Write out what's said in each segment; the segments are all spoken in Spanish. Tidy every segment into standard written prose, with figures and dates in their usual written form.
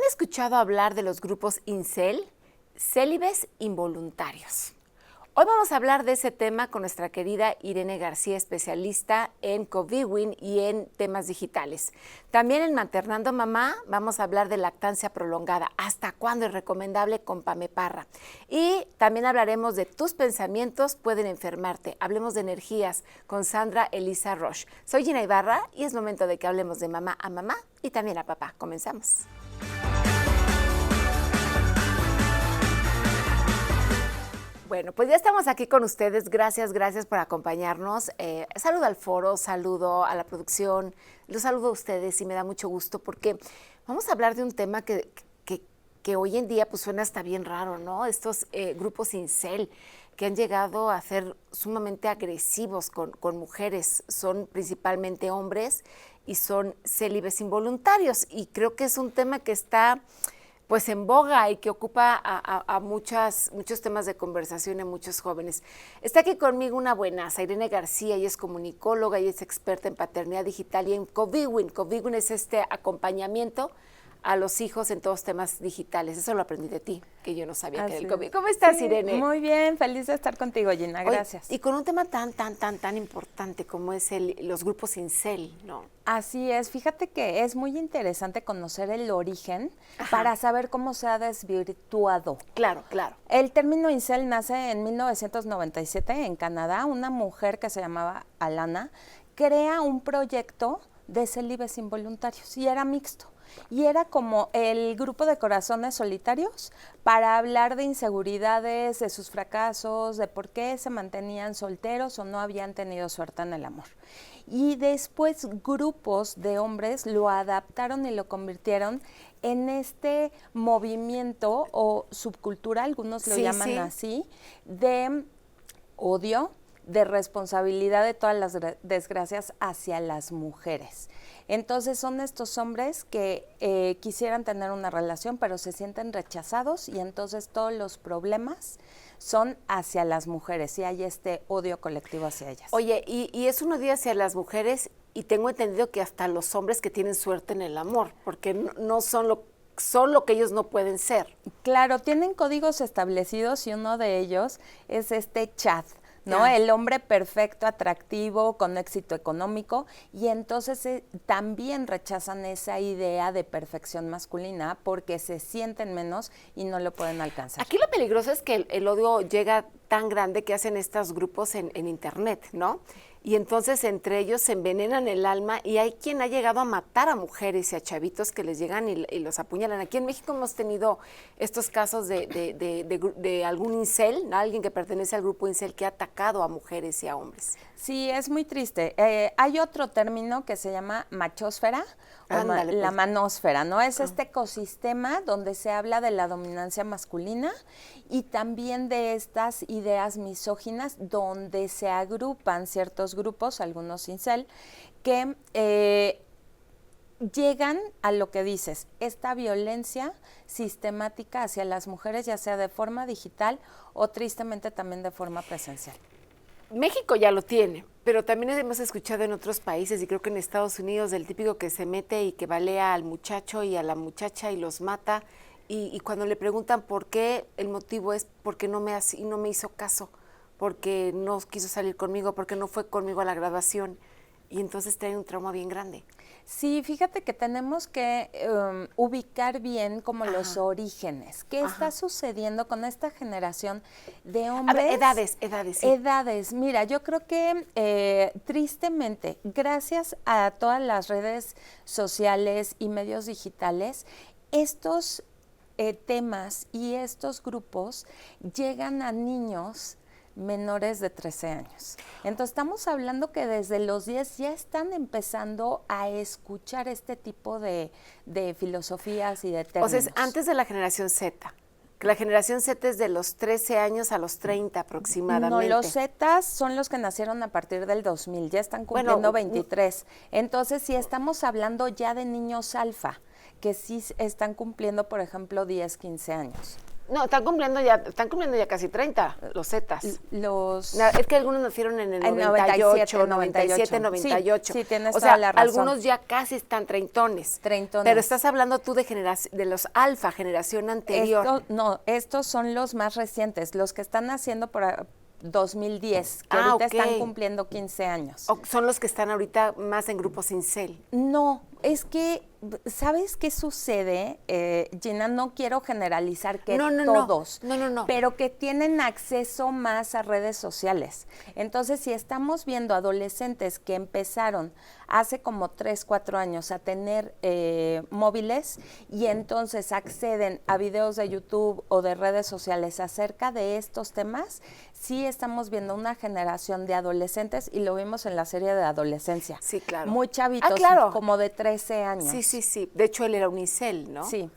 escuchado hablar de los grupos incel, célibes involuntarios? Hoy vamos a hablar de ese tema con nuestra querida Irene García, especialista en coviwin y en temas digitales. También en Maternando Mamá vamos a hablar de lactancia prolongada, hasta cuándo es recomendable con Pame Parra. Y también hablaremos de tus pensamientos pueden enfermarte. Hablemos de energías con Sandra Elisa Roche. Soy Gina Ibarra y es momento de que hablemos de mamá a mamá y también a papá. Comenzamos. Bueno, pues ya estamos aquí con ustedes. Gracias por acompañarnos. Saludo al foro, saludo a la producción, los saludo a ustedes y me da mucho gusto porque vamos a hablar de un tema que hoy en día pues suena hasta bien raro, ¿no? Estos grupos incel que han llegado a ser sumamente agresivos con mujeres, son principalmente hombres y son célibes involuntarios. Y creo que es un tema que está pues en boga y que ocupa a muchos temas de conversación en muchos jóvenes. Está aquí conmigo una buenaza, Irene García, ella es comunicóloga y es experta en paternidad digital y en coviwin. Coviwin es este acompañamiento a los hijos en todos temas digitales. Eso lo aprendí de ti, que yo no sabía que era el coviwin. ¿Cómo estás, sí, Irene? Muy bien, feliz de estar contigo, Gina, gracias. Y con un tema tan importante como es los grupos incel, ¿no? Así es, fíjate que es muy interesante conocer el origen para saber cómo se ha desvirtuado. Claro. El término incel nace en 1997 en Canadá. Una mujer que se llamaba Alana crea un proyecto de célibes involuntarios y era mixto. Y era como el grupo de corazones solitarios para hablar de inseguridades, de sus fracasos, de por qué se mantenían solteros o no habían tenido suerte en el amor. Y después grupos de hombres lo adaptaron y lo convirtieron en este movimiento o subcultura, algunos lo llaman así, de odio, de responsabilidad de todas las desgracias hacia las mujeres. Entonces son estos hombres que quisieran tener una relación, pero se sienten rechazados y entonces todos los problemas son hacia las mujeres y hay este odio colectivo hacia ellas. Oye, y es un odio hacia las mujeres y tengo entendido que hasta los hombres que tienen suerte en el amor, porque no son lo que ellos no pueden ser. Claro, tienen códigos establecidos y uno de ellos es este chat, ¿no? El hombre perfecto, atractivo, con éxito económico, y entonces también rechazan esa idea de perfección masculina porque se sienten menos y no lo pueden alcanzar. Aquí lo peligroso es que el odio llega tan grande que hacen estos grupos en internet, ¿no? Y entonces entre ellos se envenenan el alma y hay quien ha llegado a matar a mujeres y a chavitos que les llegan y los apuñalan. Aquí en México hemos tenido estos casos de algún incel, ¿no? Alguien que pertenece al grupo incel que ha atacado a mujeres y a hombres. Sí, es muy triste. Hay otro término que se llama machósfera la manósfera, ¿no? Es este ecosistema donde se habla de la dominancia masculina y también de estas ideas misóginas donde se agrupan ciertos grupos, algunos incel, que llegan a lo que dices, esta violencia sistemática hacia las mujeres, ya sea de forma digital o tristemente también de forma presencial. México ya lo tiene, pero también hemos escuchado en otros países y creo que en Estados Unidos del típico que se mete y que balea al muchacho y a la muchacha y los mata y cuando le preguntan por qué, el motivo es porque no me hizo caso, porque no quiso salir conmigo, porque no fue conmigo a la graduación y entonces trae un trauma bien grande. Sí, fíjate que tenemos que ubicar bien como los orígenes. ¿Qué está sucediendo con esta generación de hombres? A ver, edades. Sí. Edades. Mira, yo creo que tristemente, gracias a todas las redes sociales y medios digitales, estos temas y estos grupos llegan a niños menores de 13 años. Entonces estamos hablando que desde los 10 ya están empezando a escuchar este tipo de filosofías y de términos. O sea, es antes de la generación Z. La generación Z es de los 13 años a los 30 aproximadamente. No, los Zetas son los que nacieron a partir del 2000, ya están cumpliendo 23. Entonces, si estamos hablando ya de niños alfa, que sí están cumpliendo, por ejemplo, 10, 15 años. No, están cumpliendo ya casi 30, los Zetas. Es que algunos nacieron en el 98, 97, 98. Sí, tienes o toda sea, la razón. algunos ya casi están treintones. Pero estás hablando tú de los alfa, generación anterior. Estos son los más recientes, los que están naciendo por 2010, que ahorita están cumpliendo 15 años. ¿Son los que están ahorita más en grupos incel? No, es que, ¿sabes qué sucede, Gina? No quiero generalizar que todos, pero que tienen acceso más a redes sociales. Entonces, si estamos viendo adolescentes que empezaron hace como 3, 4 años a tener móviles y entonces acceden a videos de YouTube o de redes sociales acerca de estos temas, sí estamos viendo una generación de adolescentes, y lo vimos en la serie de adolescencia. Sí, claro. Muy chavitos, como de 13 años. Sí. De hecho, él era un incel, ¿no? Sí.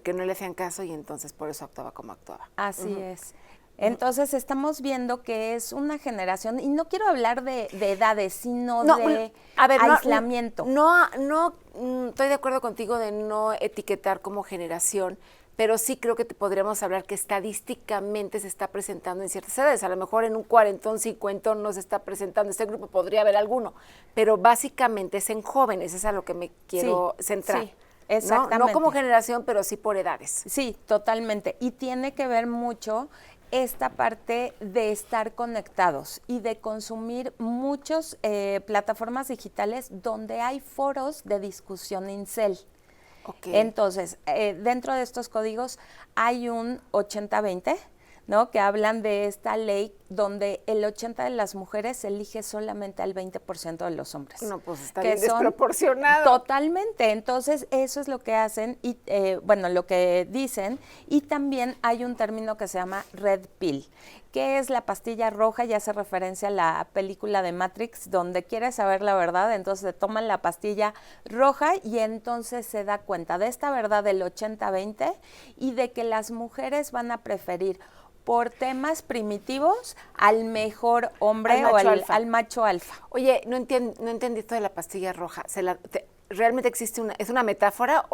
Que no le hacían caso y entonces por eso actuaba como actuaba. Así es. Entonces estamos viendo que es una generación, y no quiero hablar de edades, sino de aislamiento. Estoy de acuerdo contigo de no etiquetar como generación, pero sí creo que podríamos hablar que estadísticamente se está presentando en ciertas edades. A lo mejor en un 40, 50 no se está presentando este grupo, podría haber alguno, pero básicamente es en jóvenes, es a lo que me quiero centrar. Sí, exactamente. No como generación, pero sí por edades. Sí, totalmente. Y tiene que ver mucho esta parte de estar conectados y de consumir muchas plataformas digitales donde hay foros de discusión incel. Entonces, dentro de estos códigos hay un 80-20, ¿no? Que hablan de esta ley donde el 80% de las mujeres elige solamente al 20% de los hombres. No, pues está bien desproporcionado. Totalmente. Entonces, eso es lo que hacen y, lo que dicen. Y también hay un término que se llama red pill, que es la pastilla roja, y hace referencia a la película de Matrix, donde quiere saber la verdad, entonces se toman la pastilla roja y entonces se da cuenta de esta verdad del 80-20 y de que las mujeres van a preferir por temas primitivos al mejor hombre al macho alfa. Oye, no entendí esto de la pastilla roja. ¿Realmente existe es una metáfora?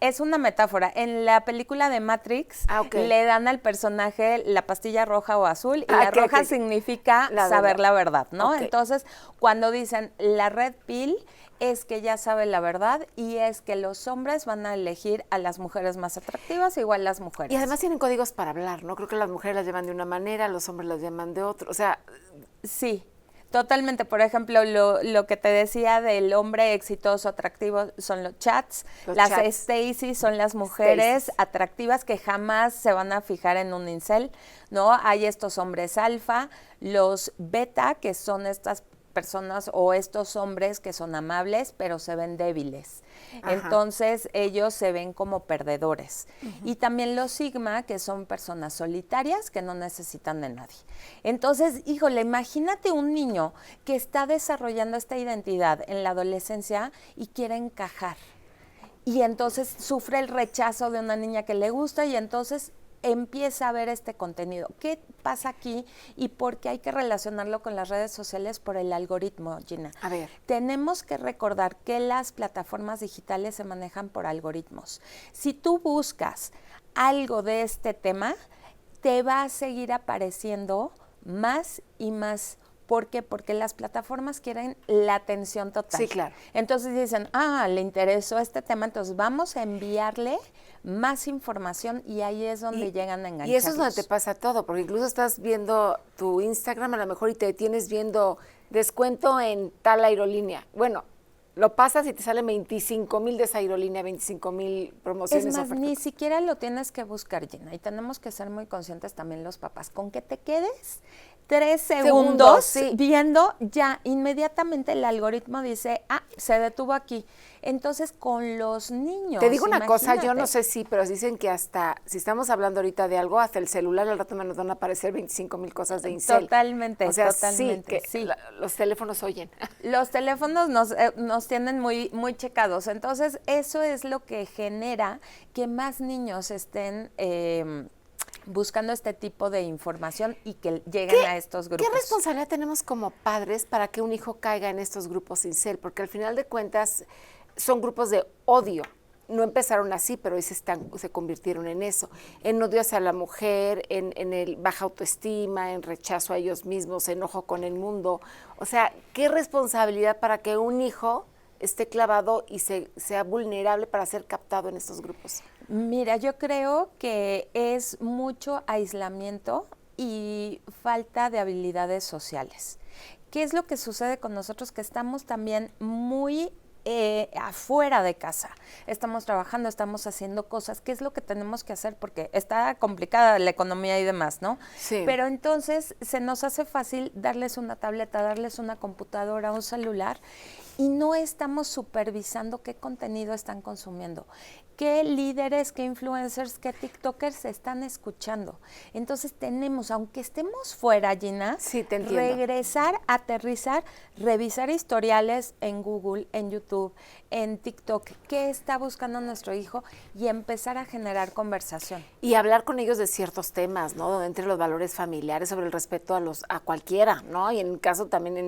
Es una metáfora. En la película de Matrix le dan al personaje la pastilla roja o azul, y la roja significa saber la verdad, ¿no? Entonces, cuando dicen la red pill, es que ya sabe la verdad, y es que los hombres van a elegir a las mujeres más atractivas, igual las mujeres. Y además tienen códigos para hablar, ¿no? Creo que las mujeres las llaman de una manera, los hombres las llaman de otra. O sea, sí. Totalmente. Por ejemplo, lo que te decía del hombre exitoso, atractivo, son los chats. Las Stacy son las mujeres atractivas que jamás se van a fijar en un incel, ¿no? Hay estos hombres alfa, los beta, que son estas personas o estos hombres que son amables, pero se ven débiles. Ajá. Entonces, ellos se ven como perdedores. Y también los sigma, que son personas solitarias que no necesitan de nadie. Entonces, híjole, imagínate un niño que está desarrollando esta identidad en la adolescencia y quiere encajar. Y entonces sufre el rechazo de una niña que le gusta, y entonces empieza a ver este contenido. ¿Qué pasa aquí y por qué hay que relacionarlo con las redes sociales? Por el algoritmo, Gina. A ver. Tenemos que recordar que las plataformas digitales se manejan por algoritmos. Si tú buscas algo de este tema, te va a seguir apareciendo más y más. ¿Por qué? Porque las plataformas quieren la atención total. Sí, claro. Entonces dicen, le interesó este tema, entonces vamos a enviarle más información, y ahí es donde llegan a engancharlos. Y eso es donde te pasa todo, porque incluso estás viendo tu Instagram a lo mejor y te detienes viendo descuento en tal aerolínea. Bueno, lo pasas y te sale 25,000 de esa aerolínea, 25,000 promociones. Es más, ni siquiera lo tienes que buscar, Gina, y tenemos que ser muy conscientes también los papás. Con que te quedes 3 segundos viendo, ya inmediatamente el algoritmo dice, se detuvo aquí. Entonces, con los niños, te digo una cosa, yo no sé pero dicen que hasta, si estamos hablando ahorita de algo, hasta el celular al rato nos van a aparecer 25,000 cosas de incel. Totalmente, o sea, totalmente. Los teléfonos oyen. Los teléfonos nos tienen muy, muy checados. Entonces, eso es lo que genera que más niños estén buscando este tipo de información y que lleguen a estos grupos. ¿Qué responsabilidad tenemos como padres para que un hijo caiga en estos grupos incel? Porque al final de cuentas son grupos de odio. no empezaron así, pero hoy se convirtieron en eso, en odio hacia la mujer, en el baja autoestima, en rechazo a ellos mismos, enojo con el mundo. O sea, qué responsabilidad para que un hijo esté clavado y sea vulnerable para ser captado en estos grupos. Mira, yo creo que es mucho aislamiento y falta de habilidades sociales. ¿Qué es lo que sucede con nosotros? Que estamos también muy afuera de casa. Estamos trabajando, estamos haciendo cosas. ¿Qué es lo que tenemos que hacer? Porque está complicada la economía y demás, ¿no? Sí. Pero entonces se nos hace fácil darles una tableta, darles una computadora, un celular, y no estamos supervisando qué contenido están consumiendo, qué líderes, qué influencers, qué tiktokers se están escuchando. Entonces tenemos, aunque estemos fuera, Gina, sí, te entiendo, regresar, aterrizar, revisar historiales en Google, en YouTube, en TikTok, qué está buscando nuestro hijo y empezar a generar conversación. Y hablar con ellos de ciertos temas, ¿no? Entre los valores familiares, sobre el respeto a cualquiera, ¿no? Y en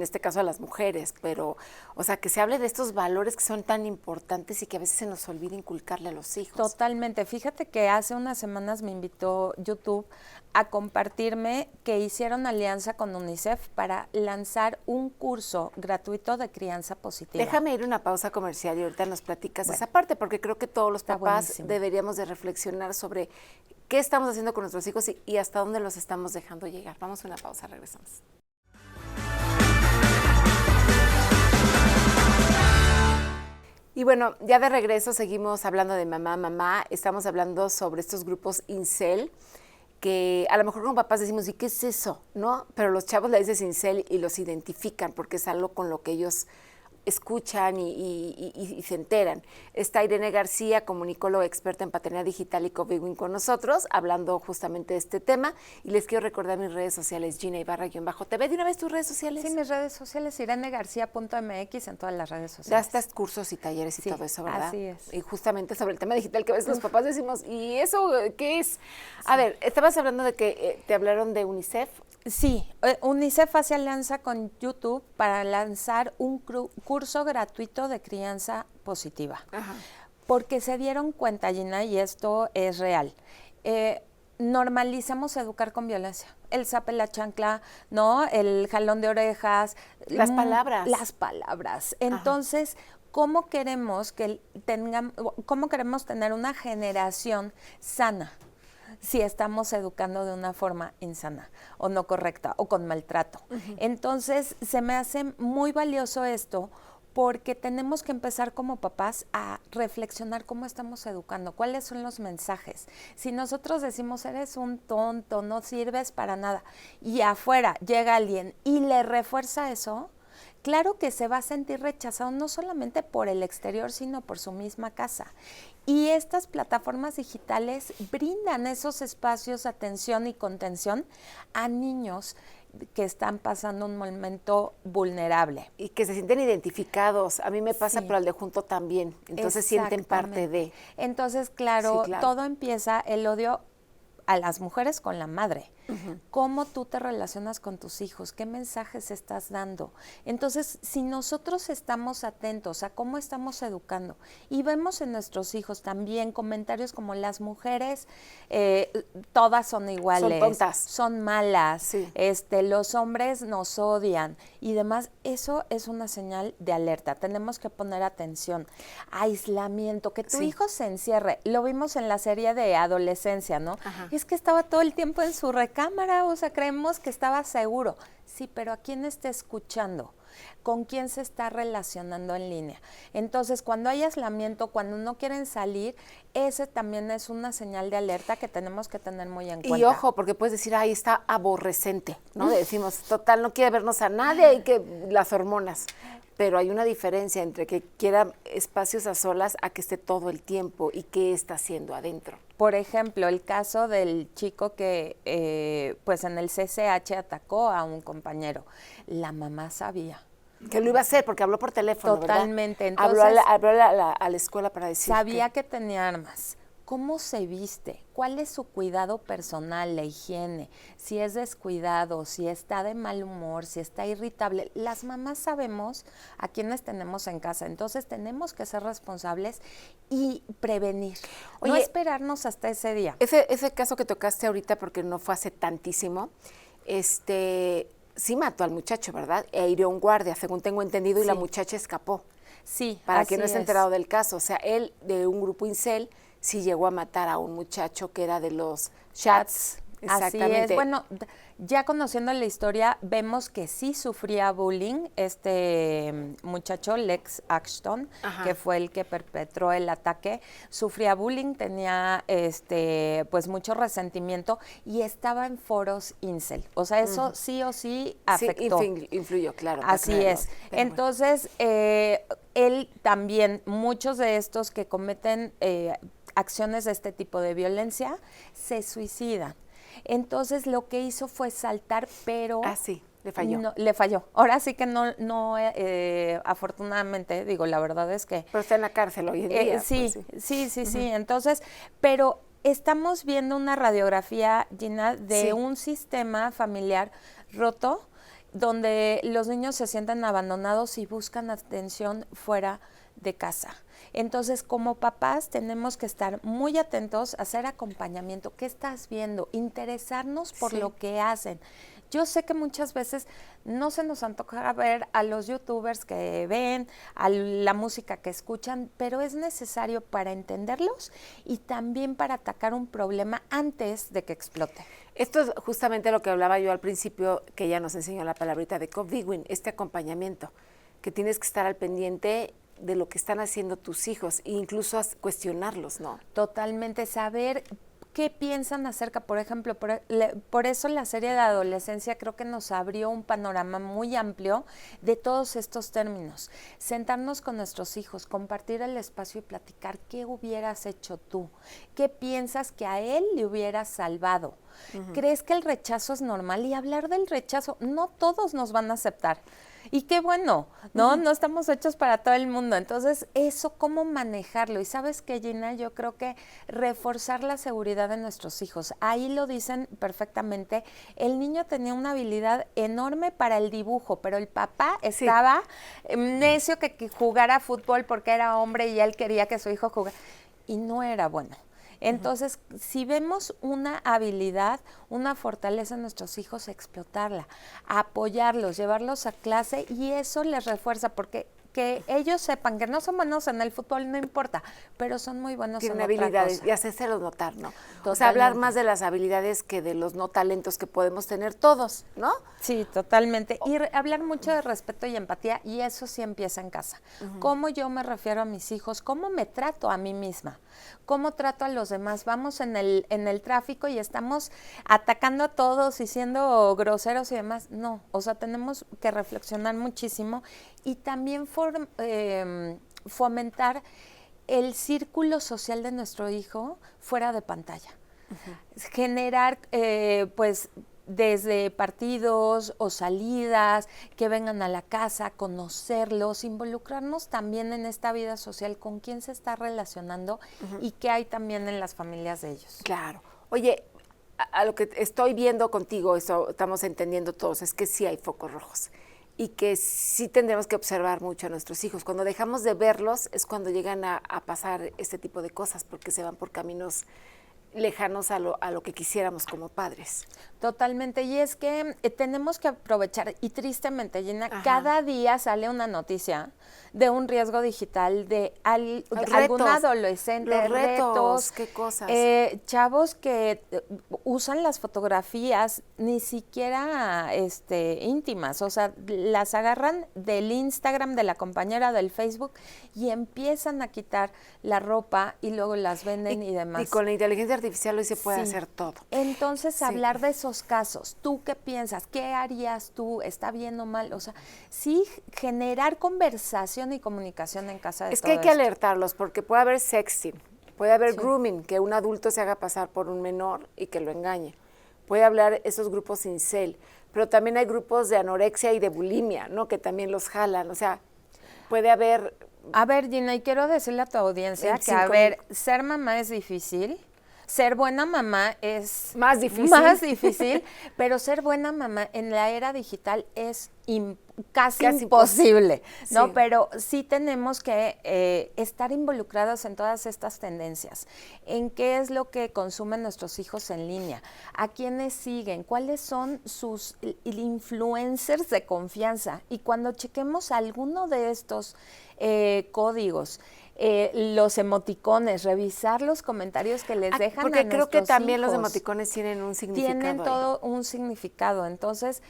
este caso a las mujeres, pero, o sea, que se hable de estos valores que son tan importantes y que a veces se nos olvida inculcarle a los hijos. Totalmente. Fíjate que hace unas semanas me invitó YouTube a compartirme que hicieron alianza con UNICEF para lanzar un curso gratuito de crianza positiva. Déjame ir una pausa comercial y ahorita nos platicas esa parte, porque creo que todos los papás deberíamos de reflexionar sobre qué estamos haciendo con nuestros hijos y hasta dónde los estamos dejando llegar. Vamos a una pausa, regresamos. Y bueno, ya de regreso seguimos hablando de mamá. Estamos hablando sobre estos grupos incel, que a lo mejor como papás decimos, ¿y qué es eso? ¿No? Pero los chavos le dicen incel y los identifican porque es algo con lo que ellos escuchan y se enteran. Está Irene García, comunicóloga experta en paternidad digital y co-viewing con nosotros, hablando justamente de este tema. Y les quiero recordar mis redes sociales, Gina Ibarra-TV. ¿De una vez tus redes sociales? Sí, mis redes sociales, irenegarcia.mx en todas las redes sociales. Ya estás cursos y talleres y todo eso, ¿verdad? Así es. Y justamente sobre el tema digital que a veces los papás decimos, ¿y eso qué es? A ver, estabas hablando de que te hablaron de UNICEF. Sí, UNICEF hace alianza con YouTube para lanzar un curso gratuito de crianza positiva. Ajá. Porque se dieron cuenta, Gina, y esto es real, normalizamos educar con violencia. El zape, la chancla, ¿no? El jalón de orejas. Las palabras. Las palabras. Entonces, ¿cómo queremos tener una generación sana si estamos educando de una forma insana o no correcta o con maltrato? Entonces, se me hace muy valioso esto porque tenemos que empezar como papás a reflexionar cómo estamos educando, cuáles son los mensajes. Si nosotros decimos, eres un tonto, no sirves para nada, y afuera llega alguien y le refuerza eso, claro que se va a sentir rechazado no solamente por el exterior, sino por su misma casa. Y estas plataformas digitales brindan esos espacios de atención y contención a niños que están pasando un momento vulnerable. Y que se sienten identificados. A mí me pasa, pero al de junto también. Entonces sienten parte de. Entonces, claro, todo empieza el odio a las mujeres con la madre. Cómo tú te relacionas con tus hijos, qué mensajes estás dando. Entonces, si nosotros estamos atentos a cómo estamos educando y vemos en nuestros hijos también comentarios como las mujeres, todas son iguales, son tontas, son malas, los hombres nos odian y demás, eso es una señal de alerta. Tenemos que poner atención. Aislamiento, que tu hijo se encierre. Lo vimos en la serie de adolescencia, ¿no? Es que estaba todo el tiempo en su cámara, o sea, creemos que estaba seguro. Sí, pero ¿a quién está escuchando? ¿Con quién se está relacionando en línea? Entonces, cuando hay aislamiento, cuando no quieren salir, ese también es una señal de alerta que tenemos que tener muy en cuenta. Y ojo, porque puedes decir, ahí está aborrecente, ¿no? Decimos, total, no quiere vernos a nadie y que las hormonas. Pero hay una diferencia entre que quiera espacios a solas a que esté todo el tiempo y qué está haciendo adentro. Por ejemplo, el caso del chico que pues en el CCH atacó a un compañero. La mamá sabía. Que lo iba a hacer porque habló por teléfono, totalmente. ¿verdad? Entonces, habló a la escuela para decir sabía que tenía armas. cómo se viste, cuál es su cuidado personal, la higiene, si es descuidado, si está de mal humor, si está irritable. Las mamás sabemos a quiénes tenemos en casa, entonces tenemos que ser responsables y prevenir, no esperarnos hasta ese día. Ese caso que tocaste ahorita, porque no fue hace tantísimo, sí mató al muchacho, ¿verdad? E hirió a un guardia, según tengo entendido, y la muchacha escapó. Sí, para quien no esté enterado del caso. O sea, él, de un grupo incel, sí llegó a matar a un muchacho que era de los chats. Así es. Bueno, ya conociendo la historia, vemos que sí sufría bullying este muchacho, Lex Ashton, que fue el que perpetró el ataque. Sufría bullying, tenía pues mucho resentimiento y estaba en foros incel. O sea, eso sí o sí afectó. Sí, influyó, claro. Así es. Entonces, él también, muchos de estos que cometen acciones de este tipo de violencia, se suicidan. Entonces lo que hizo fue saltar, pero... sí, le falló. No, le falló. Ahora sí que no afortunadamente, digo, la verdad es que... Pero está en la cárcel hoy en día. Sí. Entonces, pero estamos viendo una radiografía, Gina, de un sistema familiar roto, donde los niños se sienten abandonados y buscan atención fuera de casa. Entonces, como papás tenemos que estar muy atentos a hacer acompañamiento. ¿Qué estás viendo? Interesarnos por lo que hacen. Yo sé que muchas veces no se nos antoja ver a los youtubers que ven, a la música que escuchan, pero es necesario para entenderlos y también para atacar un problema antes de que explote. Esto es justamente lo que hablaba yo al principio, que ella nos enseñó la palabrita de co-vigwin, este acompañamiento, que tienes que estar al pendiente de lo que están haciendo tus hijos e incluso cuestionarlos, ¿no? Totalmente, saber qué piensan acerca, por ejemplo, por eso la serie de adolescencia creo que nos abrió un panorama muy amplio de todos estos términos. Sentarnos con nuestros hijos, compartir el espacio y platicar qué hubieras hecho tú, qué piensas que a él le hubieras salvado. ¿Crees que el rechazo es normal? Y hablar del rechazo, no todos nos van a aceptar. Y qué bueno, ¿no? No estamos hechos para todo el mundo. Entonces, eso, ¿cómo manejarlo? Y ¿sabes qué, Gina? Yo creo que reforzar la seguridad de nuestros hijos. Ahí lo dicen perfectamente. El niño tenía una habilidad enorme para el dibujo, pero el papá estaba necio que jugara fútbol porque era hombre y él quería que su hijo jugara. Y no era bueno. Entonces, si vemos una habilidad, una fortaleza en nuestros hijos, explotarla, apoyarlos, llevarlos a clase y eso les refuerza porque que ellos sepan que no son buenos en el fútbol, no importa, pero son muy buenos en otra cosa. Tienen habilidades y hacérselos notar, ¿no? Totalmente. O sea, hablar más de las habilidades que de los no talentos que podemos tener todos, ¿no? Sí, totalmente. Y hablar mucho de respeto y empatía, y eso sí empieza en casa. Cómo yo me refiero a mis hijos, cómo me trato a mí misma, cómo trato a los demás. Vamos en el tráfico y estamos atacando a todos y siendo groseros y demás. No, o sea, tenemos que reflexionar muchísimo y también fomentar el círculo social de nuestro hijo fuera de pantalla. Generar, pues, desde partidos o salidas, que vengan a la casa, conocerlos, involucrarnos también en esta vida social, con quién se está relacionando y qué hay también en las familias de ellos. Claro. Oye, a lo que estoy viendo contigo, eso estamos entendiendo todos, es que sí hay focos rojos y que sí tendremos que observar mucho a nuestros hijos. Cuando dejamos de verlos es cuando llegan a pasar este tipo de cosas, porque se van por caminos lejanos a lo que quisiéramos como padres. Totalmente, y es que tenemos que aprovechar, y tristemente, Gina, cada día sale una noticia de un riesgo digital de algún adolescente, retos, qué cosas. Chavos que usan las fotografías ni siquiera íntimas, o sea, las agarran del Instagram de la compañera, del Facebook, y empiezan a quitar la ropa y luego las venden y demás. Y con la inteligencia artificial hoy se puede hacer todo. Entonces, hablar de esos casos, ¿tú qué piensas? ¿Qué harías tú? ¿Está bien o mal? O sea, sí generar conversación y comunicación en casa de Es que hay que alertarlos porque puede haber sexting, puede haber grooming, que un adulto se haga pasar por un menor y que lo engañe. Puede hablar esos grupos incel, pero también hay grupos de anorexia y de bulimia, ¿no? Que también los jalan, o sea, puede haber... A ver, Gina, y quiero decirle a tu audiencia que, ser mamá es difícil, ser buena mamá es más difícil, pero ser buena mamá en la era digital es casi imposible, ¿no? Sí. Pero sí tenemos que estar involucrados en todas estas tendencias, en qué es lo que consumen nuestros hijos en línea, a quiénes siguen, cuáles son sus influencers de confianza. Y cuando chequemos alguno de estos códigos, los emoticones, revisar los comentarios que les dejan a nuestros hijos. Porque creo que también los emoticones tienen un significado. Tienen todo un significado. Entonces,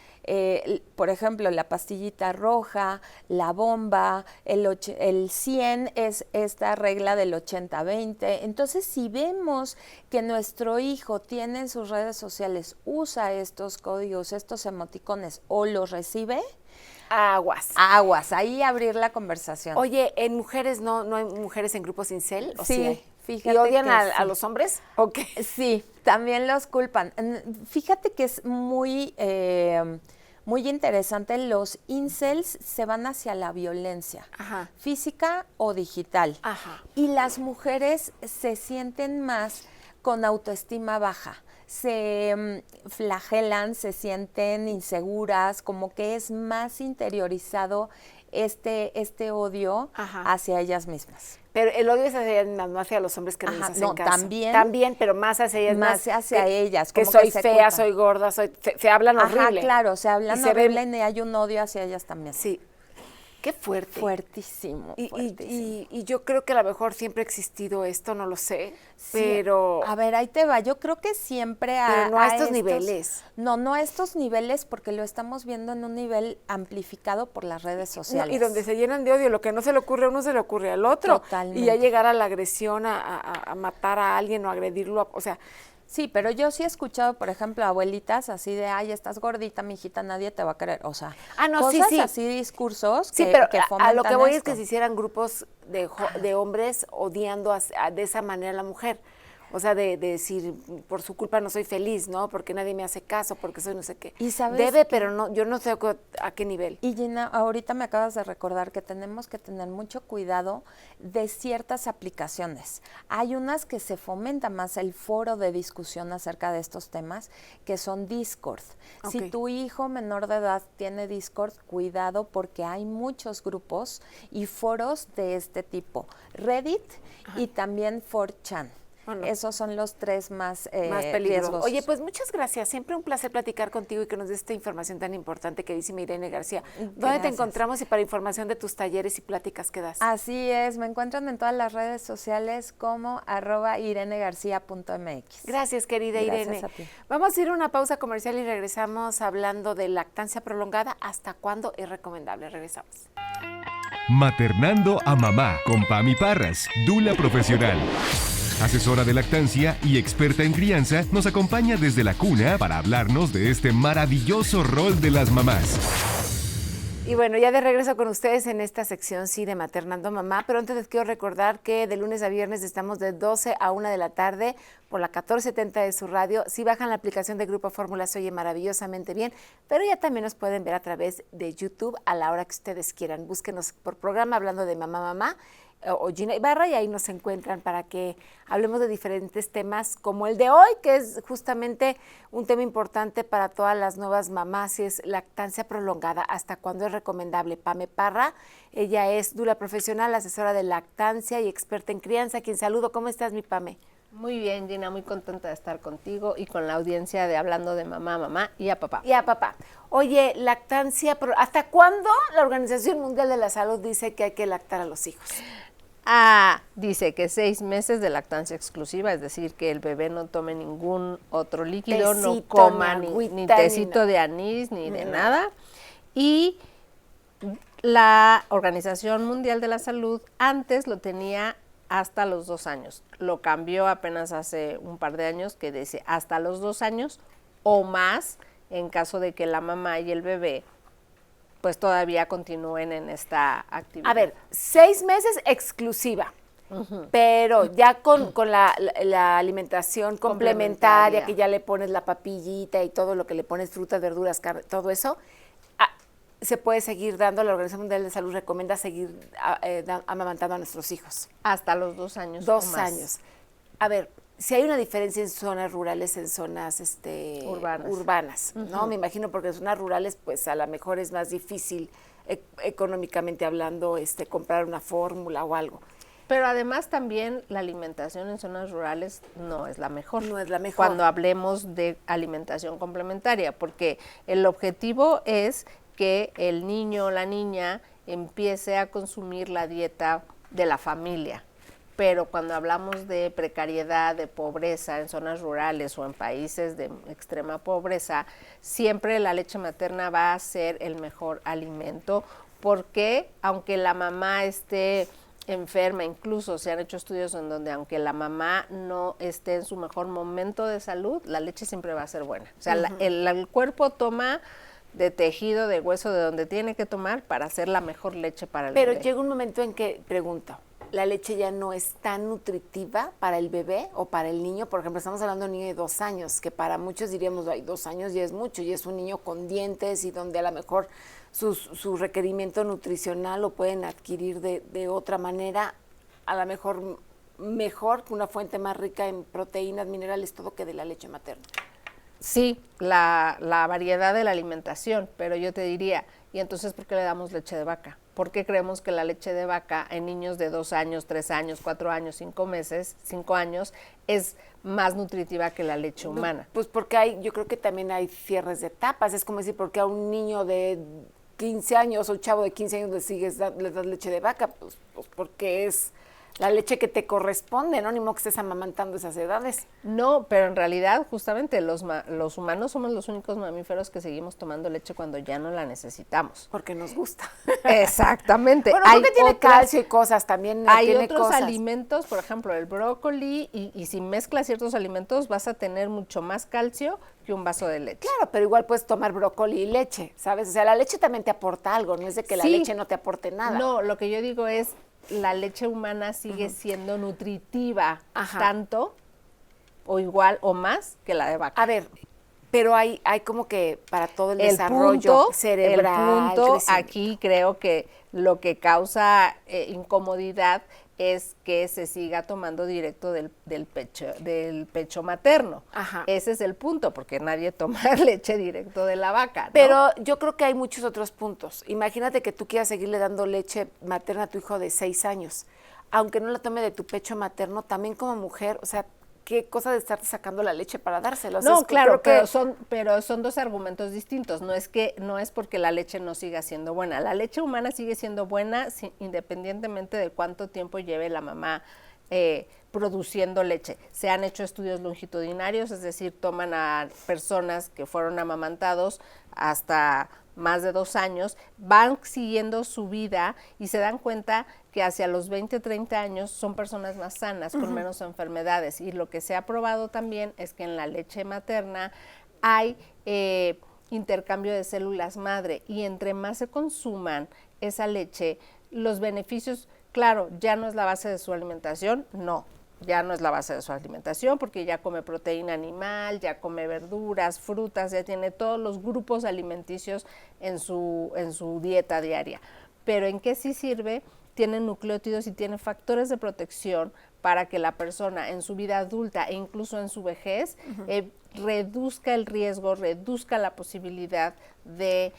por ejemplo, la pastillita roja, la bomba, el 100 es esta regla del 80-20. Entonces, si vemos que nuestro hijo tiene en sus redes sociales, usa estos códigos, estos emoticones o los recibe, aguas, ahí abrir la conversación. Oye, en mujeres no hay mujeres en grupos incel, ¿o sí hay? Fíjate. ¿Y odian a los hombres? ¿O qué? Sí, también los culpan. Fíjate que es muy interesante. Los incels se van hacia la violencia, física o digital. Y las mujeres se sienten más con autoestima baja. Se flagelan, se sienten inseguras, como que es más interiorizado este odio hacia ellas mismas. Pero el odio es hacia ellas mismas, no hacia los hombres que no les hacen caso. También, pero más hacia ellas mismas. Más hacia ellas. Que soy fea, soy gorda, se hablan horrible. Claro, se hablan horrible y hay un odio hacia ellas también. Sí. Qué fuerte. Fuertísimo. Y yo creo que a lo mejor siempre ha existido esto, no lo sé, sí, pero... A ver, ahí te va. Yo creo que siempre pero no a estos niveles. No a estos niveles, porque lo estamos viendo en un nivel amplificado por las redes sociales. No, y donde se llenan de odio, lo que no se le ocurre a uno se le ocurre al otro. Totalmente. Y ya llegar a la agresión, a matar a alguien o agredirlo, o sea... Sí, pero yo sí he escuchado, por ejemplo, abuelitas así de, ay, estás gordita, mijita, nadie te va a querer. O sea, cosas así, discursos que fomentan a lo que voy es que se hicieran grupos de hombres odiando de esa manera a la mujer. O sea, de decir, por su culpa no soy feliz, ¿no? Porque nadie me hace caso, porque soy no sé qué. ¿Y sabes Debe, pero no, yo no sé a qué nivel. Y Gina, ahorita me acabas de recordar que tenemos que tener mucho cuidado de ciertas aplicaciones. Hay unas que se fomenta más el foro de discusión acerca de estos temas, que son Discord. Si tu hijo menor de edad tiene Discord, cuidado, porque hay muchos grupos y foros de este tipo. Reddit y también 4chan. Esos son los tres más peligrosos. Oye, pues muchas gracias. Siempre un placer platicar contigo y que nos des esta información tan importante, queridísima Irene García. ¿Dónde te encontramos y para información de tus talleres y pláticas que das? Así es, me encuentran en todas las redes sociales como @irenegarcia.mx. Gracias, querida Irene. A ti. Vamos a ir a una pausa comercial y regresamos hablando de lactancia prolongada. ¿Hasta cuándo es recomendable? Regresamos. Maternando a mamá con Pami Parras, dula profesional. Asesora de lactancia y experta en crianza, nos acompaña desde la cuna para hablarnos de este maravilloso rol de las mamás. Y bueno, ya de regreso con ustedes en esta sección, sí, de Maternando Mamá, pero antes les quiero recordar que de lunes a viernes estamos de 12 a 1 de la tarde por la 1470 de su radio. Si bajan la aplicación de Grupo Fórmula se oye maravillosamente bien, pero ya también nos pueden ver a través de YouTube a la hora que ustedes quieran. Búsquenos por programa Hablando de Mamá o Gina Ibarra y ahí nos encuentran para que hablemos de diferentes temas como el de hoy, que es justamente un tema importante para todas las nuevas mamás y es lactancia prolongada. ¿Hasta cuándo es recomendable? Pame Parra, ella es dula profesional, asesora de lactancia y experta en crianza. Quien saludo. ¿Cómo estás, mi Pame? Muy bien, Gina, muy contenta de estar contigo y con la audiencia de Hablando de Mamá y a papá. Y a papá. Oye, lactancia, ¿hasta cuándo la Organización Mundial de la Salud dice que hay que lactar a los hijos? Dice que 6 meses de lactancia exclusiva, es decir, que el bebé no tome ningún otro líquido, tecito, no coma ni ni tecito de anís, ni de nada. Y la Organización Mundial de la Salud antes lo tenía hasta los 2 años. Lo cambió apenas hace un par de años, que dice hasta los 2 años o más, en caso de que la mamá y el bebé pues todavía continúen en esta actividad. A ver, 6 meses exclusiva, pero ya con la alimentación complementaria, que ya le pones la papillita y todo lo que le pones, frutas, verduras, carne, todo eso, se puede seguir dando, la Organización Mundial de Salud recomienda seguir amamantando a nuestros hijos. Hasta los 2 años. 2 años. A ver, si hay una diferencia en zonas rurales, en zonas urbanas, ¿no? Me imagino, porque en zonas rurales, pues a lo mejor es más difícil económicamente hablando, comprar una fórmula o algo. Pero además también la alimentación en zonas rurales no es la mejor. No es la mejor. Cuando hablemos de alimentación complementaria, porque el objetivo es que el niño o la niña empiece a consumir la dieta de la familia. Pero cuando hablamos de precariedad, de pobreza en zonas rurales o en países de extrema pobreza, siempre la leche materna va a ser el mejor alimento, porque aunque la mamá esté enferma, incluso se han hecho estudios en donde aunque la mamá no esté en su mejor momento de salud, la leche siempre va a ser buena. O sea, el cuerpo toma de tejido, de hueso, de donde tiene que tomar para hacer la mejor leche para el bebé. Pero llega un momento en que, pregunto, ¿la leche ya no es tan nutritiva para el bebé o para el niño? Por ejemplo, estamos hablando de un niño de 2 años, que para muchos diríamos, ay, 2 años ya es mucho, y es un niño con dientes y donde a lo mejor su requerimiento nutricional lo pueden adquirir de otra manera, a lo mejor mejor, una fuente más rica en proteínas, minerales, todo, que de la leche materna. Sí, la variedad de la alimentación, pero yo te diría, ¿y entonces por qué le damos leche de vaca? ¿Por qué creemos que la leche de vaca en niños de 2 años, 3 años, 4 años, 5 años es más nutritiva que la leche humana? Pues porque yo creo que también hay cierres de etapas. Es como decir, porque a un niño de 15 años o un chavo de 15 años le das leche de vaca, pues porque es la leche que te corresponde, ¿no? Ni modo que estés amamantando esas edades. No, pero en realidad justamente los humanos somos los únicos mamíferos que seguimos tomando leche cuando ya no la necesitamos. Porque nos gusta. Exactamente. Bueno, creo que tiene calcio y cosas también. Hay tiene otros cosas. alimentos, por ejemplo, el brócoli, y si mezclas ciertos alimentos vas a tener mucho más calcio que un vaso de leche. Claro, pero igual puedes tomar brócoli y leche, ¿sabes? O sea, la leche también te aporta algo, no es de que la leche no te aporte nada. No, lo que yo digo es, la leche humana sigue siendo nutritiva tanto o igual o más que la de vaca. A ver, pero hay como que para todo el desarrollo cerebral. El punto aquí creo que lo que causa incomodidad es que se siga tomando directo del pecho materno. Ajá. Ese es el punto, porque nadie toma leche directo de la vaca, ¿no? Pero yo creo que hay muchos otros puntos. Imagínate que tú quieras seguirle dando leche materna a tu hijo de 6 años. Aunque no la tome de tu pecho materno, también como mujer, o sea, qué cosa de estarte sacando la leche para dárselo. No, o sea, claro, pero son dos argumentos distintos. No es porque la leche no siga siendo buena. La leche humana sigue siendo buena independientemente de cuánto tiempo lleve la mamá produciendo leche. Se han hecho estudios longitudinarios, es decir, toman a personas que fueron amamantados hasta más de 2 años, van siguiendo su vida y se dan cuenta que hacia los 20, 30 años son personas más sanas, con menos enfermedades. Y lo que se ha probado también es que en la leche materna hay intercambio de células madre, y entre más se consuman esa leche, los beneficios, claro, ya no es la base de su alimentación, no. Ya no es la base de su alimentación, porque ya come proteína animal, ya come verduras, frutas, ya tiene todos los grupos alimenticios en su dieta diaria. Pero ¿en qué sí sirve? Tiene nucleótidos y tiene factores de protección para que la persona en su vida adulta e incluso en su vejez reduzca el riesgo, reduzca la posibilidad de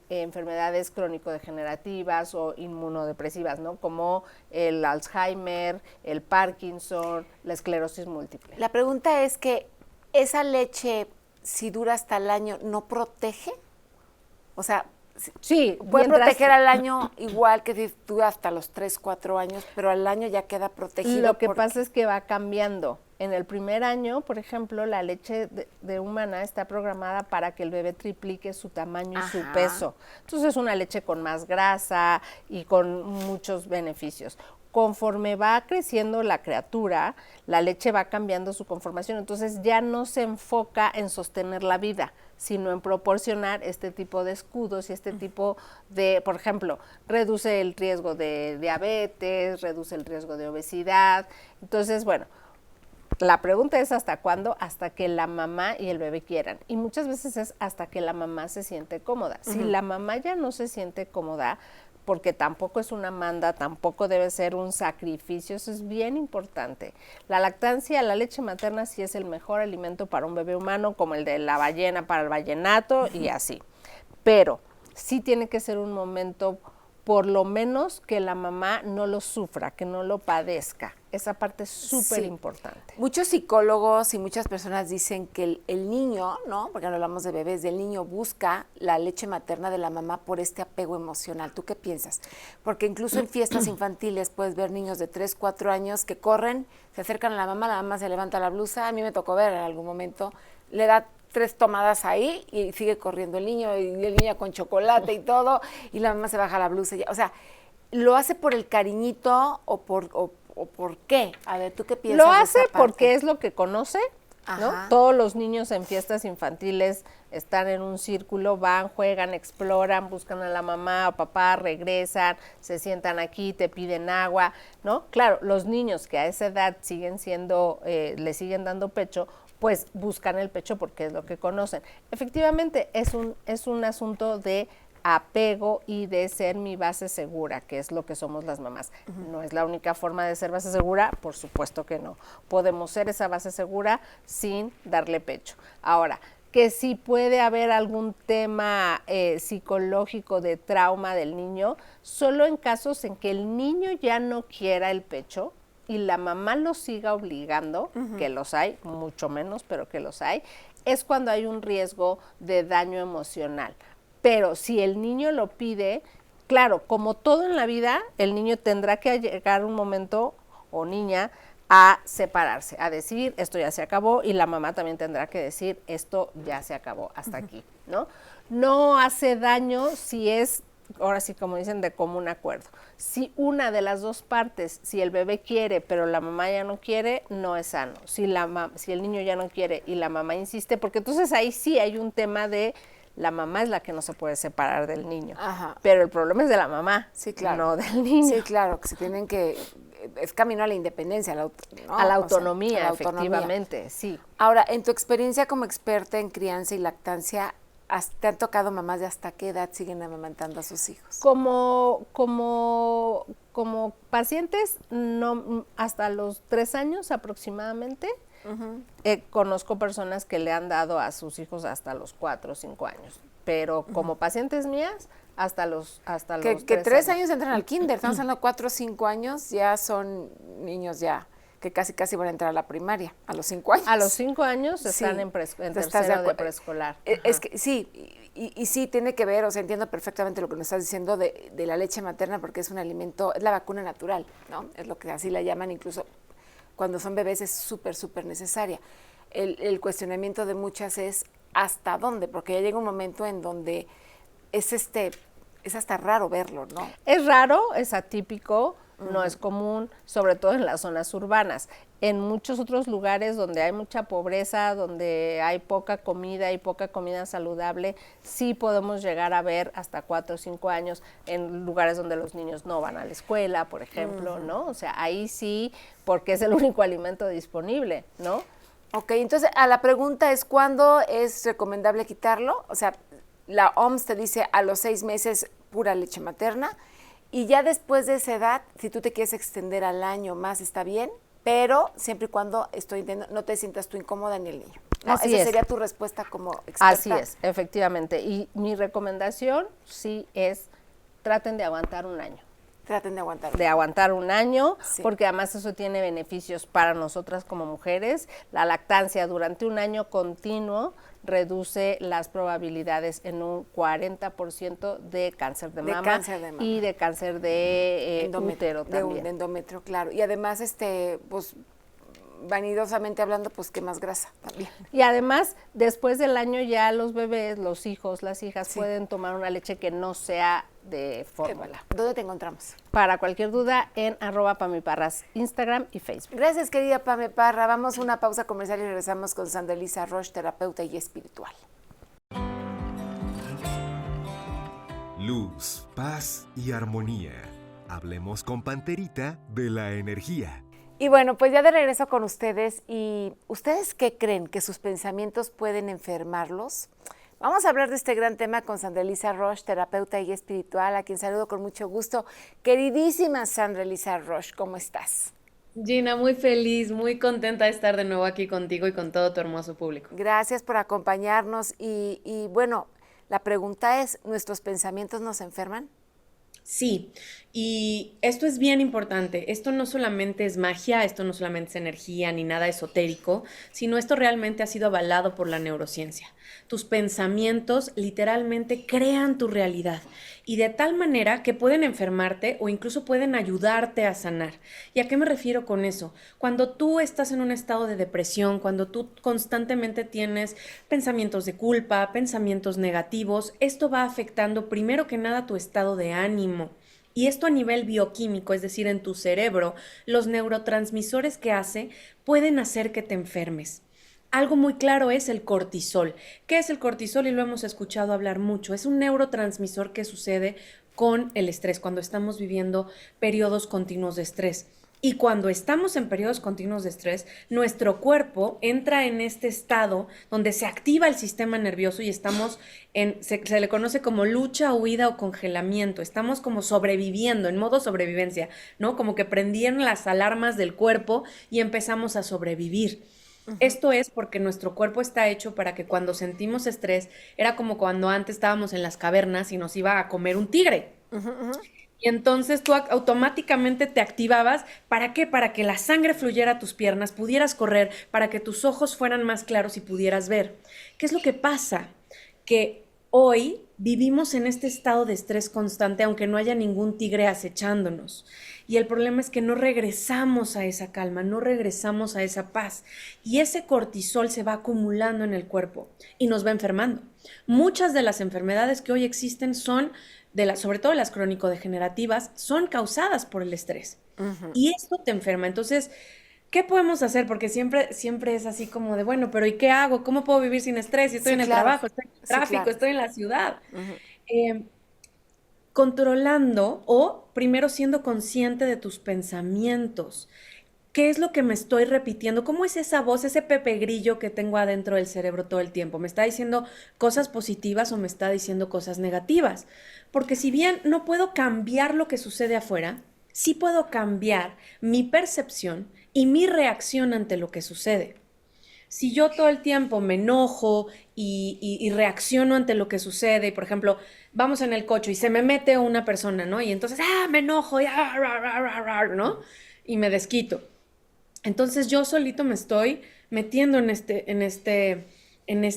enfermedades crónico-degenerativas o inmunodepresivas, ¿no? Como el Alzheimer, el Parkinson, la esclerosis múltiple. La pregunta es que esa leche, si dura hasta el año, ¿no protege? O sea, sí, puede proteger al año igual que si dura hasta los 3, 4 años, pero al año ya queda protegido. Lo que pasa es que va cambiando. En el primer año, por ejemplo, la leche de humana está programada para que el bebé triplique su tamaño y su peso. Entonces es una leche con más grasa y con muchos beneficios. Conforme va creciendo la criatura, la leche va cambiando su conformación, entonces ya no se enfoca en sostener la vida, sino en proporcionar este tipo de escudos y este tipo de, por ejemplo, reduce el riesgo de diabetes, reduce el riesgo de obesidad. Entonces, bueno, La pregunta es ¿hasta cuándo? Hasta que la mamá y el bebé quieran. Y muchas veces es hasta que la mamá se siente cómoda. Si la mamá ya no se siente cómoda, porque tampoco es una manda, tampoco debe ser un sacrificio, eso es bien importante. La lactancia, la leche materna sí es el mejor alimento para un bebé humano, como el de la ballena para el ballenato y así. Pero sí tiene que ser un momento, por lo menos que la mamá no lo sufra, que no lo padezca. Esa parte es súper importante. Muchos psicólogos y muchas personas dicen que el niño, ¿no? Porque no hablamos de bebés, el niño busca la leche materna de la mamá por este apego emocional. ¿Tú qué piensas? Porque incluso en fiestas infantiles puedes ver niños de 3, 4 años que corren, se acercan a la mamá se levanta la blusa. A mí me tocó ver en algún momento, le da 3 tomadas ahí y sigue corriendo el niño, y el niño con chocolate y todo, y la mamá se baja la blusa. O sea, ¿lo hace por el cariñito o por qué? A ver, ¿tú qué piensas? Lo de hace esa parte? porque es lo que conoce, ¿no? Ajá. Todos los niños en fiestas infantiles están en un círculo, van, juegan, exploran, buscan a la mamá o papá, regresan, se sientan aquí, te piden agua, ¿no? Claro, los niños que a esa edad siguen siendo, le siguen dando pecho, pues buscan el pecho porque es lo que conocen. Efectivamente, es un asunto de apego y de ser mi base segura, que es lo que somos las mamás. No es la única forma de ser base segura, por supuesto que no. Podemos ser esa base segura sin darle pecho. Ahora, que si puede haber algún tema psicológico de trauma del niño, solo en casos en que el niño ya no quiera el pecho y la mamá lo siga obligando, que los hay, mucho menos, pero que los hay, es cuando hay un riesgo de daño emocional. Pero si el niño lo pide, claro, como todo en la vida, el niño tendrá que llegar un momento, o niña, a separarse, a decir, esto ya se acabó, y la mamá también tendrá que decir, esto ya se acabó, hasta aquí, ¿no? No hace daño si es, ahora sí, como dicen, de común acuerdo. Si una de las dos partes, si el bebé quiere, pero la mamá ya no quiere, no es sano. Si el niño ya no quiere y la mamá insiste, porque entonces ahí sí hay un tema de la mamá es la que no se puede separar del niño. Ajá. Pero el problema es de la mamá, Sí, claro. no del niño. Sí, claro, que se tienen que, es camino a la independencia, ¿no? A la autonomía, O sea, a la autonomía. efectivamente, sí. Ahora, en tu experiencia como experta en crianza y lactancia, ¿te han tocado mamás de hasta qué edad siguen amamantando a sus hijos? Como pacientes, no, hasta los 3 años aproximadamente. Conozco personas que le han dado a sus hijos hasta los 4 o 5 años, pero como pacientes mías, hasta los Que 3 años entran al kinder, estamos hablando 4 o 5 años, ya son niños ya que casi van a entrar a la primaria, a los 5 años. A los 5 años Sí. están en tercero de preescolar. Es que sí, y sí tiene que ver, o sea, entiendo perfectamente lo que nos estás diciendo de la leche materna, porque es un alimento, es la vacuna natural, ¿no? Es lo que así la llaman, incluso cuando son bebés es súper necesaria. El cuestionamiento de muchas es ¿hasta dónde? Porque ya llega un momento en donde es hasta raro verlo, ¿no? Es raro, es atípico, no es común, sobre todo en las zonas urbanas. En muchos otros lugares donde hay mucha pobreza, donde hay poca comida y poca comida saludable, sí podemos llegar a ver hasta 4 o 5 años en lugares donde los niños no van a la escuela, por ejemplo, ¿no? O sea, ahí sí, porque es el único alimento disponible, ¿no? Ok, entonces a la pregunta es ¿cuándo es recomendable quitarlo? O sea, la OMS te dice a los 6 meses pura leche materna, y ya después de esa edad, si tú te quieres extender al año más, está bien, pero siempre y cuando no te sientas tú incómoda ni el niño. ¿No? Así Esa es. sería tu respuesta como experta. Así es, efectivamente. Y mi recomendación sí es traten de aguantar un año. Traten de aguantar. De aguantar un año, Sí. porque además eso tiene beneficios para nosotras como mujeres. La lactancia durante un año continuo reduce las probabilidades en un 40% de cáncer de mama y de cáncer de útero también. De endometrio, claro. Y además, pues, vanidosamente hablando, pues, ¿qué más grasa también? Y además, después del año ya los bebés, los hijos, las hijas Sí. pueden tomar una leche que no sea de fórmula. ¿Dónde te encontramos? Para cualquier duda, en @pamiparras, Instagram y Facebook. Gracias, querida Pame Parra. Vamos a una pausa comercial y regresamos con Sandra Elisa Roche, terapeuta y espiritual. Luz, paz y armonía. Hablemos con Panterita de la energía. Y bueno, pues ya de regreso con ustedes. ¿Y ustedes qué creen? ¿Que sus pensamientos pueden enfermarlos? Vamos a hablar de este gran tema con Sandra Elisa Rosch, terapeuta y guía espiritual, a quien saludo con mucho gusto. Queridísima Sandra Elisa Rosch, ¿cómo estás? Gina, muy feliz, muy contenta de estar de nuevo aquí contigo y con todo tu hermoso público. Gracias por acompañarnos. Y bueno, la pregunta es, ¿nuestros pensamientos nos enferman? Sí, y esto es bien importante. Esto no solamente es magia, esto no solamente es energía ni nada esotérico, sino esto realmente ha sido avalado por la neurociencia. Tus pensamientos literalmente crean tu realidad y de tal manera que pueden enfermarte o incluso pueden ayudarte a sanar. ¿Y a qué me refiero con eso? Cuando tú estás en un estado de depresión, cuando tú constantemente tienes pensamientos de culpa, pensamientos negativos, esto va afectando primero que nada tu estado de ánimo. Y esto a nivel bioquímico, es decir, en tu cerebro, los neurotransmisores que hace pueden hacer que te enfermes. Algo muy claro es el cortisol. ¿Qué es el cortisol? Y lo hemos escuchado hablar mucho. Es un neurotransmisor que sucede con el estrés, cuando estamos viviendo periodos continuos de estrés. Y cuando estamos en periodos continuos de estrés, nuestro cuerpo entra en este estado donde se activa el sistema nervioso y estamos se le conoce como lucha, huida o congelamiento. Estamos como sobreviviendo, en modo sobrevivencia, ¿no? Como que prendieron las alarmas del cuerpo y empezamos a sobrevivir. Esto es porque nuestro cuerpo está hecho para que cuando sentimos estrés, era como cuando antes estábamos en las cavernas y nos iba a comer un tigre. Y entonces tú automáticamente te activabas. ¿Para qué? Para que la sangre fluyera a tus piernas, pudieras correr, para que tus ojos fueran más claros y pudieras ver. ¿Qué es lo que pasa? Que hoy vivimos en este estado de estrés constante, aunque no haya ningún tigre acechándonos. Y el problema es que no regresamos a esa calma, no regresamos a esa paz. Y ese cortisol se va acumulando en el cuerpo y nos va enfermando. Muchas de las enfermedades que hoy existen son, sobre todo las crónico-degenerativas, son causadas por el estrés. Y esto te enferma. Entonces, ¿qué podemos hacer? Porque siempre es así como de, bueno, pero ¿y qué hago? ¿Cómo puedo vivir sin estrés? Si estoy en el trabajo, estoy en el tráfico, estoy en la ciudad. Controlando o primero siendo consciente de tus pensamientos. ¿Qué es lo que me estoy repitiendo? ¿Cómo es esa voz, ese Pepe Grillo que tengo adentro del cerebro todo el tiempo? ¿Me está diciendo cosas positivas o me está diciendo cosas negativas? Porque si bien no puedo cambiar lo que sucede afuera, sí puedo cambiar mi percepción y mi reacción ante lo que sucede. Si yo todo el tiempo me enojo y reacciono ante lo que sucede, y por ejemplo, vamos en el coche y se me mete una persona, ¿no? Y entonces, me enojo, y, ¿no? Y me desquito. Entonces yo solito me estoy metiendo en este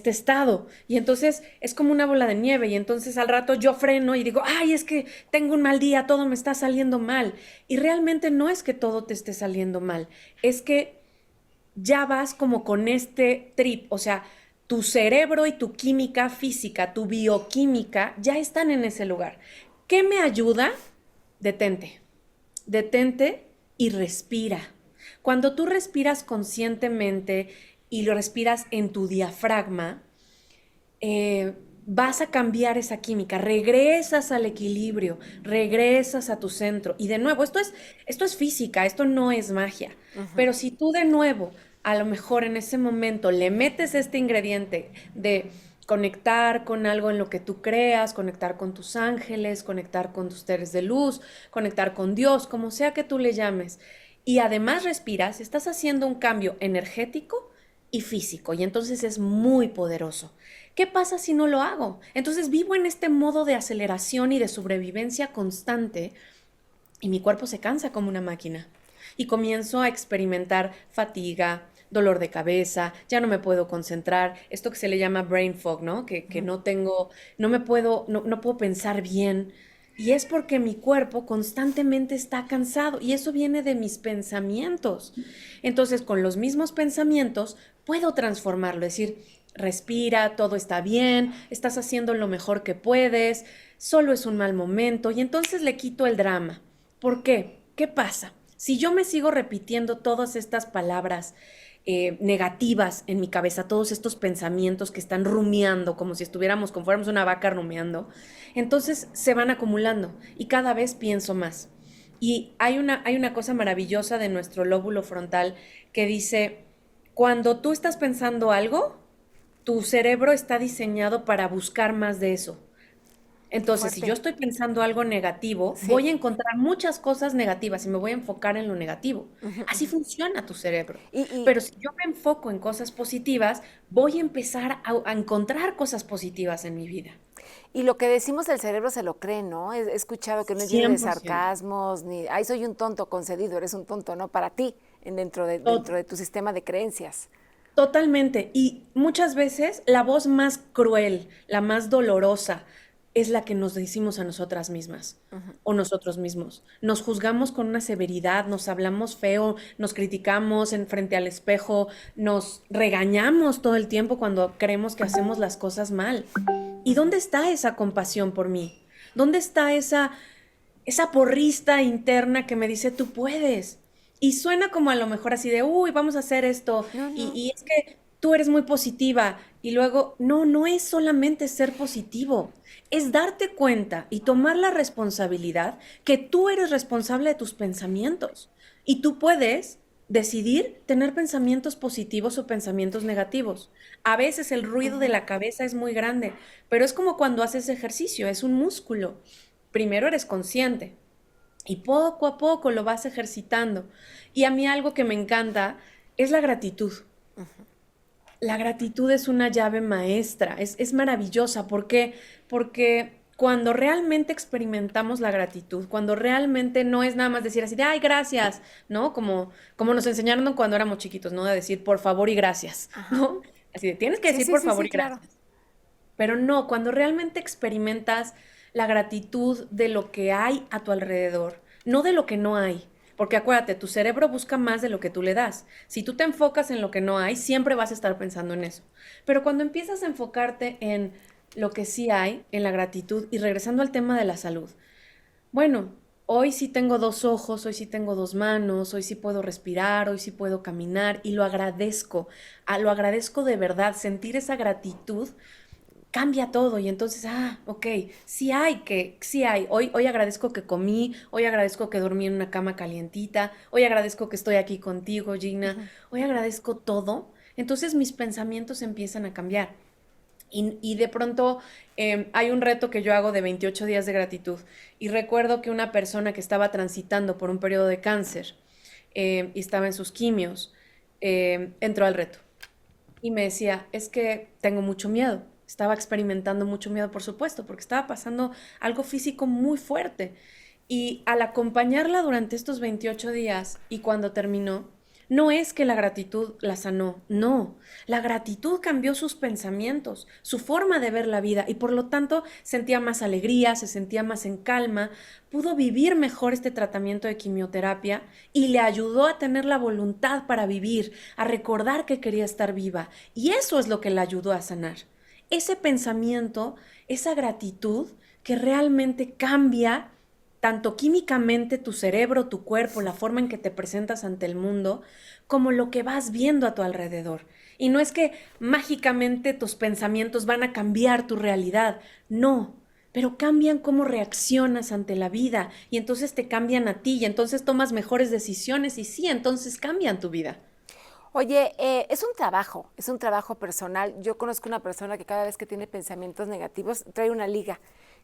estado. Y entonces es como una bola de nieve. Y entonces al rato yo freno y digo, ay, es que tengo un mal día, todo me está saliendo mal. Y realmente no es que todo te esté saliendo mal, es que ya vas como con este trip, o sea, tu cerebro y tu química física, tu bioquímica, ya están en ese lugar. ¿Qué me ayuda? Detente y respira. Cuando tú respiras conscientemente y lo respiras en tu diafragma, vas a cambiar esa química, regresas al equilibrio, regresas a tu centro. Y de nuevo, esto es física, esto no es magia. Pero si tú de nuevo, a lo mejor en ese momento le metes este ingrediente de conectar con algo en lo que tú creas, conectar con tus ángeles, conectar con tus seres de luz, conectar con Dios, como sea que tú le llames, y además respiras, estás haciendo un cambio energético y físico, y entonces es muy poderoso. ¿Qué pasa si no lo hago? Entonces vivo en este modo de aceleración y de sobrevivencia constante y mi cuerpo se cansa como una máquina y comienzo a experimentar fatiga, dolor de cabeza, ya no me puedo concentrar, esto que se le llama brain fog, ¿no? Que no puedo pensar bien. Y es porque mi cuerpo constantemente está cansado y eso viene de mis pensamientos. Entonces, con los mismos pensamientos puedo transformarlo, es decir, respira, todo está bien, estás haciendo lo mejor que puedes, solo es un mal momento y entonces le quito el drama. ¿Por qué? ¿Qué pasa? Si yo me sigo repitiendo todas estas palabras negativas en mi cabeza, todos estos pensamientos que están rumiando, como si fuéramos una vaca rumiando, entonces se van acumulando y cada vez pienso más. Y hay una cosa maravillosa de nuestro lóbulo frontal que dice, cuando tú estás pensando algo, tu cerebro está diseñado para buscar más de eso. Entonces, si Fuerte. yo estoy pensando algo negativo, Sí. voy a encontrar muchas cosas negativas y me voy a enfocar en lo negativo. Así funciona tu cerebro. Y Pero si yo me enfoco en cosas positivas, voy a empezar a encontrar cosas positivas en mi vida. Y lo que decimos el cerebro se lo cree, ¿no? He escuchado que no es lleno de 100%. sarcasmos, ni, ay, soy un tonto concedido, eres un tonto, ¿no? Para ti, dentro de tu sistema de creencias. Totalmente. Y muchas veces la voz más cruel, la más dolorosa, es la que nos decimos a nosotras mismas o nosotros mismos. Nos juzgamos con una severidad, nos hablamos feo, nos criticamos en frente al espejo, nos regañamos todo el tiempo cuando creemos que hacemos las cosas mal. ¿Y dónde está esa compasión por mí? ¿Dónde está esa porrista interna que me dice, tú puedes? Y suena como a lo mejor así de, uy, vamos a hacer esto, No, no. y es que tú eres muy positiva, y luego, no, no es solamente ser positivo, es darte cuenta y tomar la responsabilidad que tú eres responsable de tus pensamientos, y tú puedes decidir tener pensamientos positivos o pensamientos negativos. A veces el ruido de la cabeza es muy grande, pero es como cuando haces ejercicio, es un músculo. Primero eres consciente, y poco a poco lo vas ejercitando. Y a mí algo que me encanta es la gratitud. La gratitud es una llave maestra, es maravillosa. ¿Por qué? Porque cuando realmente experimentamos la gratitud, cuando realmente no es nada más decir así de, ay, gracias, ¿no? Como nos enseñaron cuando éramos chiquitos, ¿no? De decir por favor y gracias, ¿no? Así de, tienes que Sí, decir sí, por sí, favor sí, y claro. gracias. Pero no, cuando realmente experimentas la gratitud de lo que hay a tu alrededor, no de lo que no hay. Porque acuérdate, tu cerebro busca más de lo que tú le das. Si tú te enfocas en lo que no hay, siempre vas a estar pensando en eso. Pero cuando empiezas a enfocarte en lo que sí hay, en la gratitud, y regresando al tema de la salud, bueno, hoy sí tengo dos ojos, hoy sí tengo dos manos, hoy sí puedo respirar, hoy sí puedo caminar, y lo agradezco, lo agradezco de verdad, sentir esa gratitud cambia todo y entonces, ok, sí hay. Hoy agradezco que comí, hoy agradezco que dormí en una cama calientita, hoy agradezco que estoy aquí contigo, Gina, hoy agradezco todo. Entonces mis pensamientos empiezan a cambiar. Y de pronto hay un reto que yo hago de 28 días de gratitud y recuerdo que una persona que estaba transitando por un periodo de cáncer y estaba en sus quimios, entró al reto y me decía, es que tengo mucho miedo. Estaba experimentando mucho miedo, por supuesto, porque estaba pasando algo físico muy fuerte. Y al acompañarla durante estos 28 días y cuando terminó, no es que la gratitud la sanó, no. La gratitud cambió sus pensamientos, su forma de ver la vida y por lo tanto sentía más alegría, se sentía más en calma, pudo vivir mejor este tratamiento de quimioterapia y le ayudó a tener la voluntad para vivir, a recordar que quería estar viva. Y eso es lo que la ayudó a sanar. Ese pensamiento, esa gratitud que realmente cambia tanto químicamente tu cerebro, tu cuerpo, la forma en que te presentas ante el mundo, como lo que vas viendo a tu alrededor. Y no es que mágicamente tus pensamientos van a cambiar tu realidad, no, pero cambian cómo reaccionas ante la vida y entonces te cambian a ti y entonces tomas mejores decisiones y sí, entonces cambian tu vida. Oye, es un trabajo personal. Yo conozco una persona que cada vez que tiene pensamientos negativos trae una liga.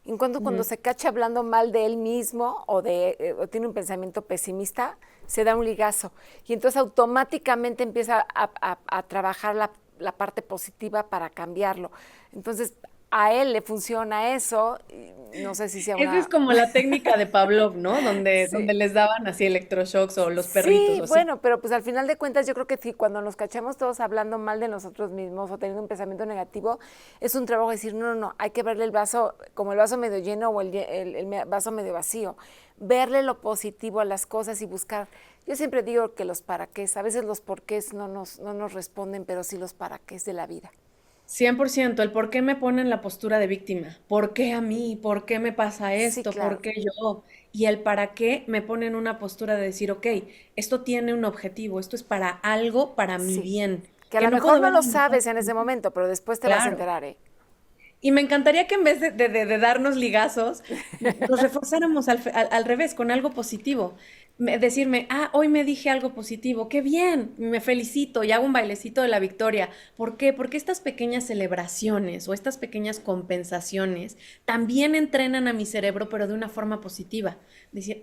En cuando se cacha hablando mal de él mismo o tiene un pensamiento pesimista, se da un ligazo. Y entonces automáticamente empieza a trabajar la parte positiva para cambiarlo. Entonces, a él le funciona eso. Y no sé si sea Esa una... es como la técnica de Pavlov, ¿no? Donde Sí. les daban así electroshocks o los perritos Sí, o así. bueno, pero pues al final de cuentas yo creo que sí, cuando nos cachamos todos hablando mal de nosotros mismos o teniendo un pensamiento negativo, es un trabajo de decir, no, no, no, hay que verle el vaso como el vaso medio lleno o el vaso medio vacío, verle lo positivo a las cosas y buscar. Yo siempre digo que los para qué, a veces los porqués no nos responden, pero sí los para qué de la vida. 100%, el por qué me pone en la postura de víctima, por qué a mí, por qué me pasa Sí, esto, por claro. qué yo, y el para qué me pone en una postura de decir, ok, esto tiene un objetivo, esto es para algo, para mi Sí. bien, Que a que lo no mejor puedo no ver lo a lo mejor. sabes en ese momento, pero después te vas a Claro. enterar, ¿eh? Y me encantaría que en vez de darnos ligazos, nos reforzáramos al revés, con algo positivo. Decirme, hoy me dije algo positivo, qué bien, me felicito y hago un bailecito de la victoria. ¿Por qué? Porque estas pequeñas celebraciones o estas pequeñas compensaciones también entrenan a mi cerebro, pero de una forma positiva. Decir,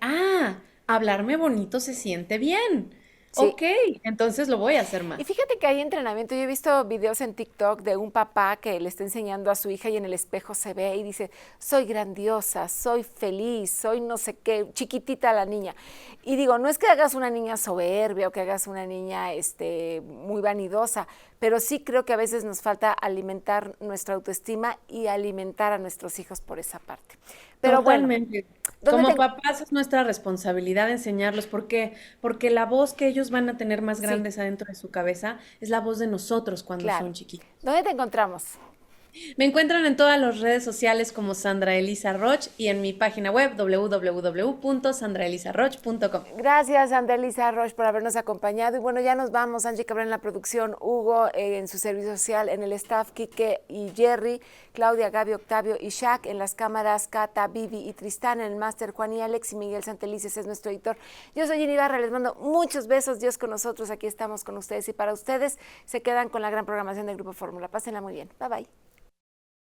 hablarme bonito se siente bien. Sí. Ok, entonces lo voy a hacer más. Y fíjate que hay entrenamiento. Yo he visto videos en TikTok de un papá que le está enseñando a su hija y en el espejo se ve y dice, soy grandiosa, soy feliz, soy no sé qué, chiquitita la niña. Y digo, no es que hagas una niña soberbia o que hagas una niña muy vanidosa, pero sí creo que a veces nos falta alimentar nuestra autoestima y alimentar a nuestros hijos por esa parte. Pero Totalmente. bueno, Como papás es nuestra responsabilidad enseñarlos. ¿Por qué? Porque la voz que ellos van a tener más grandes adentro de su cabeza es la voz de nosotros cuando son chiquitos. ¿Dónde te encontramos? Me encuentran en todas las redes sociales como Sandra Elisa Roch y en mi página web www.sandraelisarroch.com. Gracias, Sandra Elisa Roch, por habernos acompañado. Y bueno, ya nos vamos. Angie Cabrera en la producción, Hugo en su servicio social, en el staff, Quique y Jerry, Claudia, Gaby, Octavio y Shaq, en las cámaras, Cata, Vivi y Tristán, en el máster, Juan y Alex, y Miguel Santelices es nuestro editor. Yo soy Jenny Barra, les mando muchos besos. Dios con nosotros, aquí estamos con ustedes y para ustedes. Se quedan con la gran programación del Grupo Fórmula. Pásenla muy bien. Bye, bye.